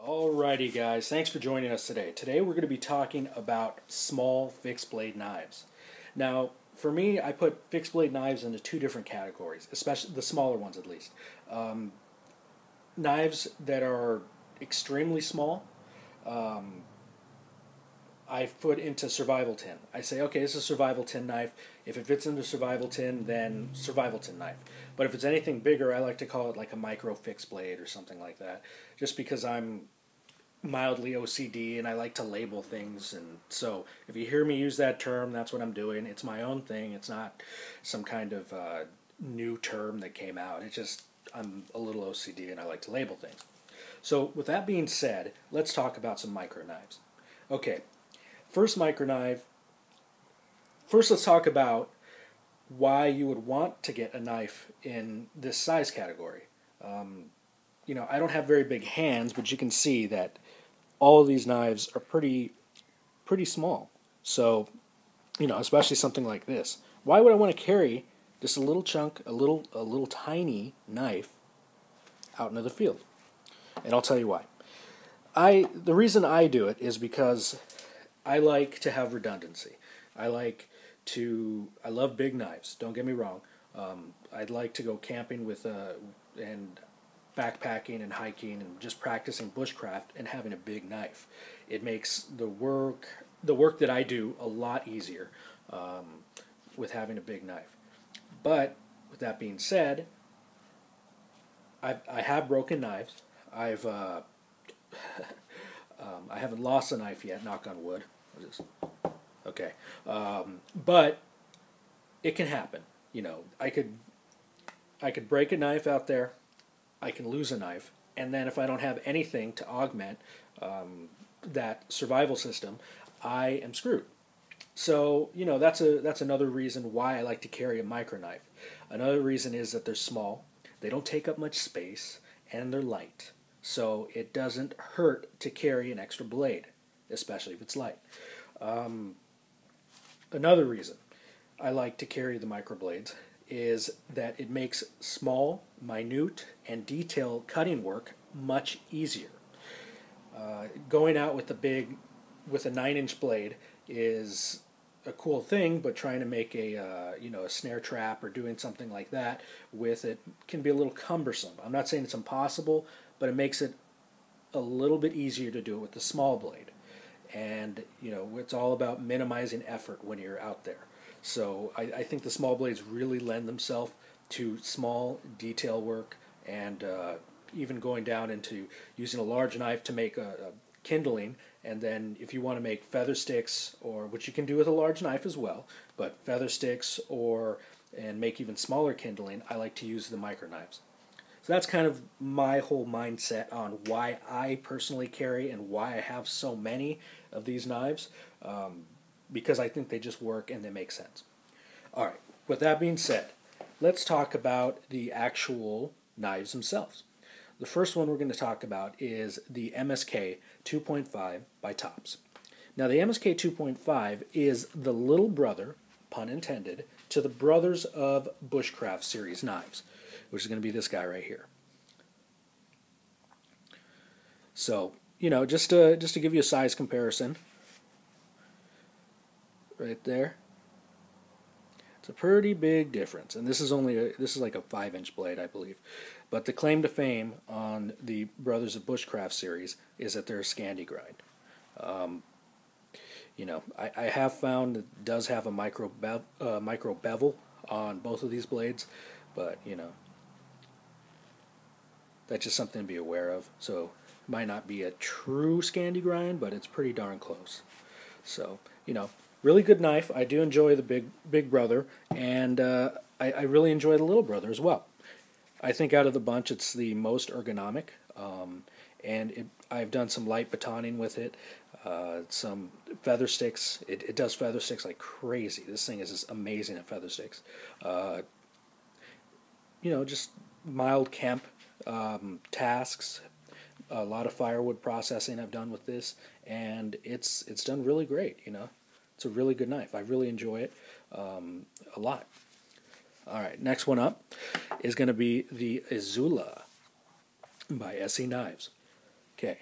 Alrighty, guys, thanks for joining us today. Today we're going to be talking about small fixed blade knives. Now, for me, I put fixed blade knives into two different categories, especially the smaller ones at least. Um, Knives that are extremely small, um, I put into survival tin. I say, okay, this is a survival tin knife. If it fits into survival tin, then survival tin knife. But if it's anything bigger, I like to call it like a micro fixed blade or something like that, just because I'm mildly OCD and I like to label things. And so if you hear me use that term, that's what I'm doing. It's my own thing. It's not some kind of new term that came out. It's just I'm a little OCD and I like to label things. So with that being said, let's talk about some micro knives. Okay, first micro knife. First, let's talk about why you would want to get a knife in this size category. Um, I don't have very big hands, but you can see that all of these knives are pretty small. So, especially something like this. Why would I want to carry just a little chunk, a little tiny knife out into the field? And I'll tell you why. The reason I do it is because I like to have redundancy. I like I love big knives. Don't get me wrong. I'd like to go camping and backpacking and hiking and just practicing bushcraft and having a big knife. It makes the work that I do a lot easier with having a big knife. But with that being said, I have broken knives. I haven't lost a knife yet. Knock on wood. Okay, but it can happen. I could break a knife out there. I can lose a knife, and then if I don't have anything to augment that survival system, I am screwed. So that's another reason why I like to carry a micro knife. Another reason is that they're small, they don't take up much space, and they're light. So it doesn't hurt to carry an extra blade, especially if it's light. Um, Another reason I like to carry the microblades is that it makes small, minute, and detail cutting work much easier. Going out with a 9-inch blade is a cool thing, but trying to make a snare trap or doing something like that with it can be a little cumbersome. I'm not saying it's impossible, but it makes it a little bit easier to do it with the small blade. And it's all about minimizing effort when you're out there. So I think the small blades really lend themselves to small detail work, and even going down into using a large knife to make a kindling, and then if you want to make feather sticks, or which you can do with a large knife as well, but feather sticks and make even smaller kindling, I like to use the micro knives. So that's kind of my whole mindset on why I personally carry and why I have so many of these knives, because I think they just work and they make sense. All right, with that being said, let's talk about the actual knives themselves. The first one we're going to talk about is the MSK 2.5 by Tops. Now, the MSK 2.5 is the little brother, pun intended, to the Brothers of Bushcraft series knives, which is going to be this guy right here. So, just to give you a size comparison, right there, it's a pretty big difference. And this is like a 5-inch blade, I believe. But the claim to fame on the Brothers of Bushcraft series is that they're a Scandi grind. Um, I have found it does have a micro bevel on both of these blades, but that's just something to be aware of. So it might not be a true Scandi grind, but it's pretty darn close. So really good knife. I do enjoy the big brother, and I really enjoy the little brother as well. I think out of the bunch, it's the most ergonomic, and I've done some light batoning with it, some feather sticks. It does feather sticks like crazy. This thing is just amazing at feather sticks. Uh, just mild camp tasks. A lot of firewood processing I've done with this, and it's done really great. It's a really good knife. I really enjoy it a lot. All right, next one up is going to be the Izula by SE Knives. Okay,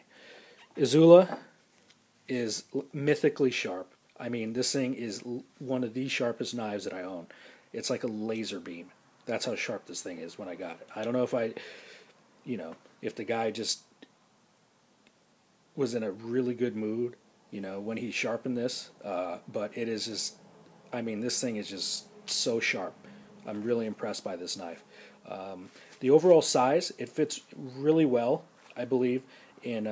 Izula is mythically sharp. I mean, this thing is one of the sharpest knives that I own. It's like a laser beam. That's how sharp this thing is when I got it. I don't know if if the guy just was in a really good mood, when he sharpened this. But it is just, I mean, this thing is just so sharp. I'm really impressed by this knife. The overall size, it fits really well, I believe, in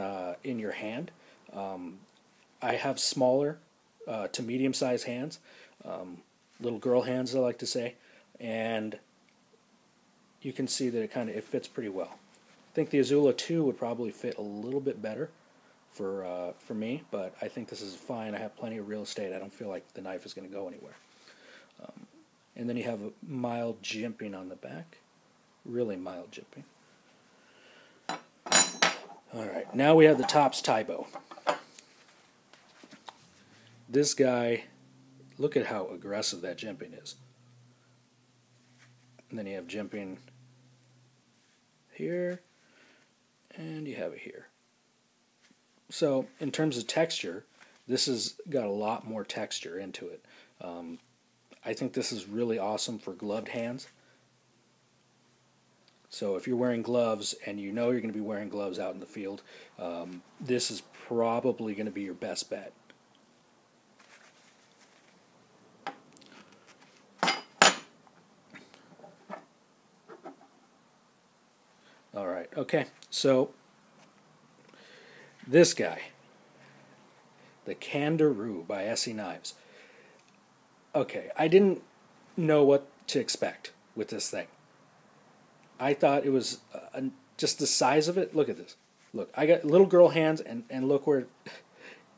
your hand. I have smaller to medium-sized hands, little girl hands, I like to say, and you can see that it fits pretty well. I think the Izula 2 would probably fit a little bit better for me, but I think this is fine. I have plenty of real estate. I don't feel like the knife is going to go anywhere. And then you have a mild jimping on the back, really mild jimping. All right, now we have the Tops Taibo. This guy, look at how aggressive that jimping is. And then you have jimping here, and you have it here. So in terms of texture, this has got a lot more texture into it. I think this is really awesome for gloved hands. So if you're wearing gloves and you know you're going to be wearing gloves out in the field, this is probably going to be your best bet. All right, okay, so this guy, the Kandaroo by SE Knives. Okay, I didn't know what to expect with this thing. I thought it was just the size of it. Look at this. Look, I got little girl hands, and look where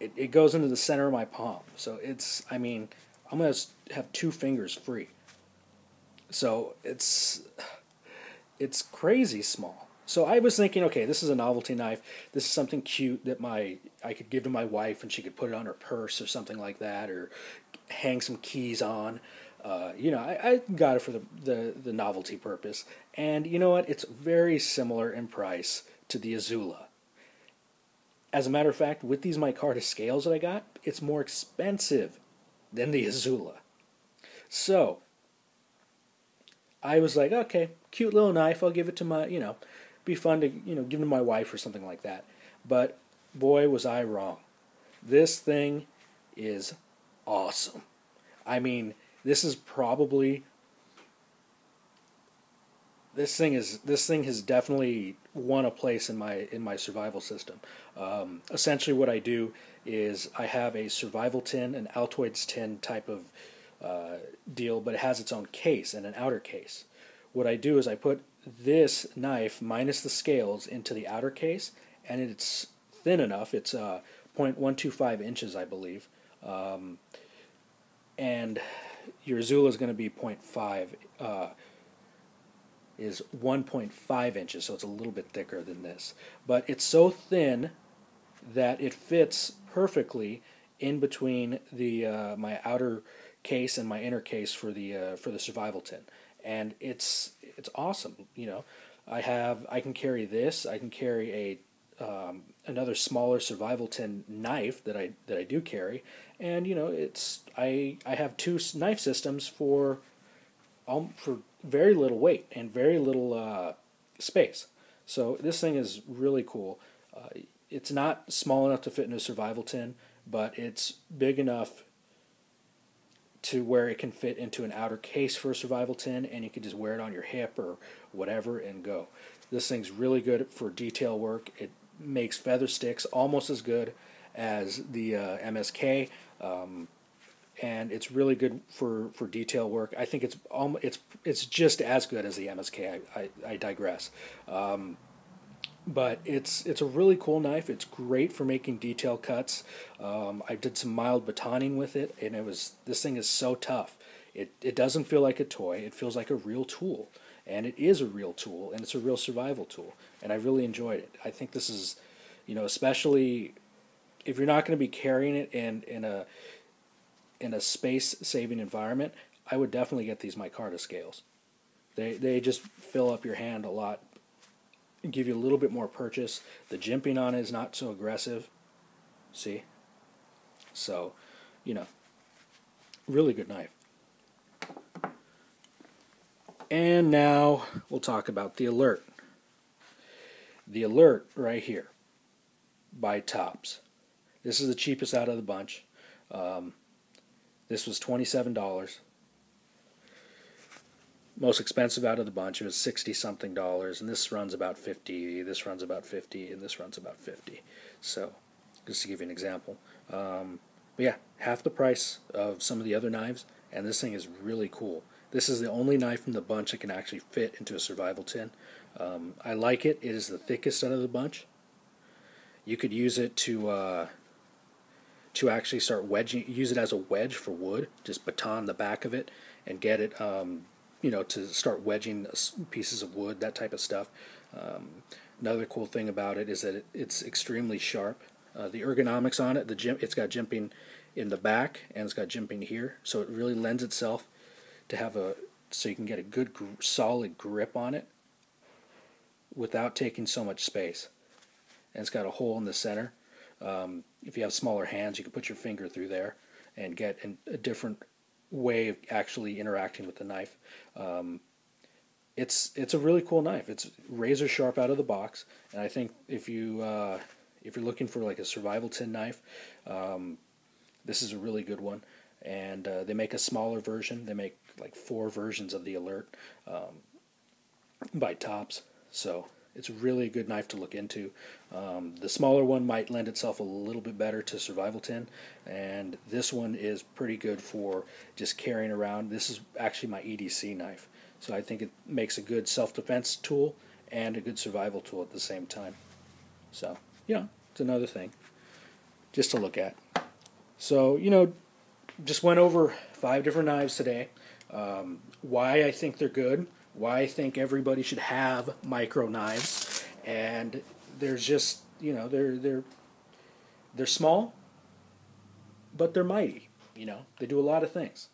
it goes into the center of my palm. So it's, I mean, I'm going to have 2 fingers free. So it's crazy small. So I was thinking, okay, this is a novelty knife. This is something cute that I could give to my wife, and she could put it on her purse or something like that, or hang some keys on. I got it for the novelty purpose. And you know what? It's very similar in price to the Izula. As a matter of fact, with these micarta scales that I got, it's more expensive than the Izula. So I was like, okay, cute little knife. I'll give it to my, be fun to, give to my wife or something like that. But boy, was I wrong. This thing is awesome. I mean, this thing has definitely won a place in my survival system. Essentially, what I do is I have a survival tin, an Altoids tin type of deal, but it has its own case and an outer case. What I do is I put this knife minus the scales into the outer case, and it's thin enough. It's 0.125 inches, I believe, and your Izula is going to be 0.5. Is 1.5 inches, so it's a little bit thicker than this. But it's so thin that it fits perfectly in between the my outer case and my inner case for the survival tin, and it's awesome. I can carry this. I can carry another smaller survival tin knife that I do carry, and I have 2 knife systems for very little weight and very little space. So this thing is really cool. It's not small enough to fit in a survival tin, but it's big enough to where it can fit into an outer case for a survival tin, and you can just wear it on your hip or whatever and go. This thing's really good for detail work. It makes feather sticks almost as good as the MSK. And it's really good for detail work. I think it's just as good as the MSK. I digress, but it's a really cool knife. It's great for making detail cuts. I did some mild batoning with it, and this thing is so tough. It doesn't feel like a toy. It feels like a real tool, and it is a real tool, and it's a real survival tool. And I really enjoyed it. I think this is, especially if you're not going to be carrying it in a space-saving environment, I would definitely get these micarta scales. They just fill up your hand a lot give you a little bit more purchase. The jimping on it is not so aggressive. See? So, you know, really good knife. And now we'll talk about the Alert. The Alert right here by Tops. This is the cheapest out of the bunch. This was $27. Most expensive out of the bunch, it was 60-something dollars, and this runs about 50, this runs about 50, and this runs about 50. So, just to give you an example. But yeah, half the price of some of the other knives, and this thing is really cool. This is the only knife from the bunch that can actually fit into a survival tin. I like it. It is the thickest out of the bunch. You could use it to actually start wedging, use it as a wedge for wood, just baton the back of it, and get it, you know, to start wedging pieces of wood, that type of stuff. Another cool thing about it is that it's extremely sharp. The ergonomics on it, it's got jimping in the back and it's got jimping here, so it really lends itself to have so you can get a good solid grip on it without taking so much space. And it's got a hole in the center. If you have smaller hands, you can put your finger through there and get a different way of actually interacting with the knife. It's a really cool knife. It's razor sharp out of the box, and I think if you're looking for like a survival tin knife, this is a really good one. And they make a smaller version. They make like 4 versions of the Alert by Tops. So it's really a good knife to look into. The smaller one might lend itself a little bit better to survival tin, and this one is pretty good for just carrying around. This is actually my EDC knife, so I think it makes a good self-defense tool and a good survival tool at the same time. So, you know, it's another thing just to look at. So, you know, just went over 5 different knives today. Why I think they're good, why I think everybody should have micro knives, and there's just, you know, they're small, but they're mighty. You know, they do a lot of things.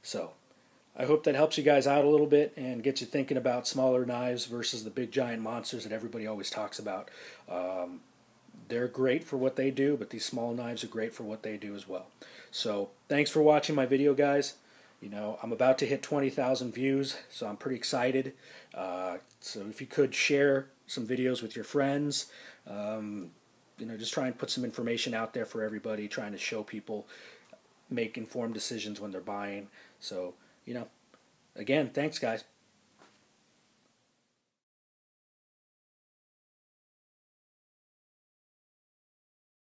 So I hope that helps you guys out a little bit and gets you thinking about smaller knives versus the big giant monsters that everybody always talks about. They're great for what they do, but these small knives are great for what they do as well. So thanks for watching my video, guys. You know, I'm about to hit 20,000 views, so I'm pretty excited. So if you could share some videos with your friends, you know, just try and put some information out there for everybody, trying to show people, make informed decisions when they're buying. So, you know, again, thanks, guys.